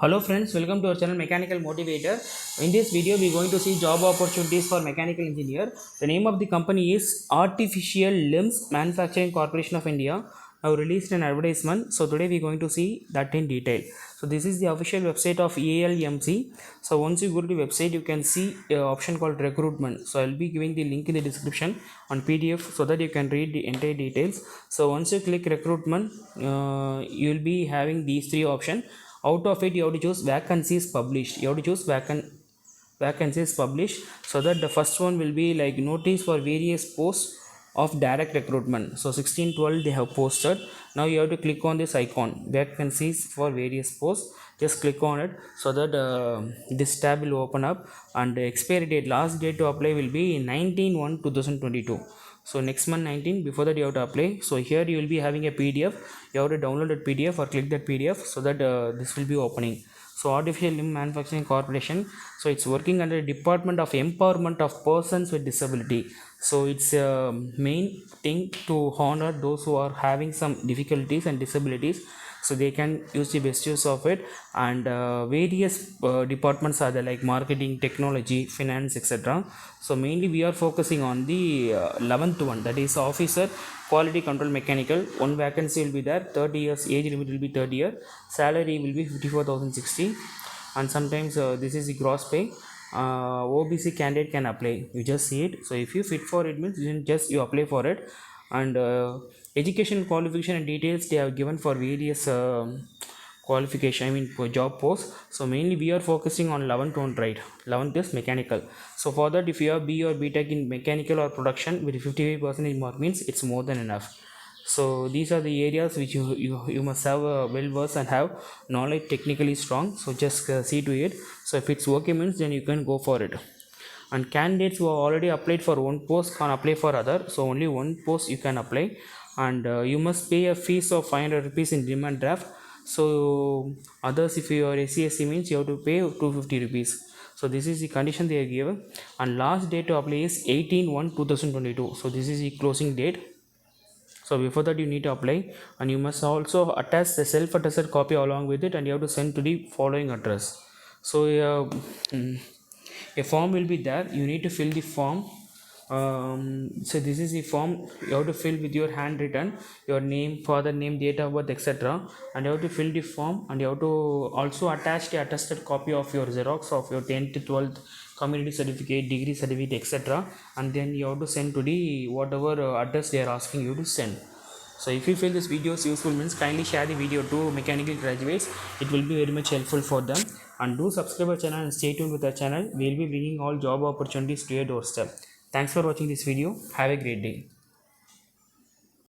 Hello friends, welcome to our channel Mechanical Motivator. In this video, we are going to see job opportunities for mechanical engineer. The name of the company is Artificial Limbs Manufacturing Corporation of India. Now released an advertisement. So today we are going to see that in detail. So this is the official website of ALMC. So once you go to the website, you can see an option called recruitment. So I'll be giving the link in the description on PDF so that you can read the entire details. So once you click recruitment, you will be having these three options. Out of it, you have to choose vacancies published. You have to choose vacancies published, so that the first one will be like notice for various posts of direct recruitment. So 1612 they have posted. Now you have to click on this icon, vacancies for various posts. Just click on it so that this tab will open up, and the expiry date, last date to apply will be 19/1/2022. So next month 19, before that you have to apply. So here you will be having a PDF. You have to download that PDF or click that PDF so that this will be opening. So Artificial Limb Manufacturing Corporation, so it's working under Department of Empowerment of Persons with Disability. So it's a main thing to honor those who are having some difficulties and disabilities, so they can use the best use of it. And various departments are there, like marketing, technology, finance, etc. So mainly we are focusing on the 11th one, that is officer quality control mechanical. One vacancy will be there, 30 years age limit will be 30 year, salary will be 54,060, and sometimes this is the gross pay. OBC candidate can apply, you just see it. So if you fit for it, means you apply for it. And education qualification and details they have given for various qualification, I mean for job posts. So mainly we are focusing on 11th one, right? 11th is mechanical. So for that, if you have B or B Tech in mechanical or production with 55% mark, means it's more than enough. So these are the areas which you must have well versed and have knowledge, technically strong. So just see to it. So if it's okay, means then you can go for it. And candidates who have already applied for one post can apply for other. So only one post you can apply. And you must pay a fees of 500 rupees in demand draft. So others, if you are SCSC, means you have to pay 250 rupees. So this is the condition they are given. And last date to apply is 18/1/2022. So this is the closing date. So before that you need to apply, and you must also attach the self-attested copy along with it, and you have to send to the following address. So a form will be there, you need to fill the form. So this is the form you have to fill with your handwritten, your name, father name, date of birth, etc. And you have to fill the form, and you have to also attach the attested copy of your xerox of your 10th 12th community certificate, degree certificate, etc. And then you have to send to the whatever address they are asking you to send. So if you feel this video is useful, means kindly share the video to mechanical graduates. It will be very much helpful for them. And do subscribe our channel and stay tuned with our channel. We will be bringing all job opportunities to your doorstep. Thanks for watching this video. Have a great day.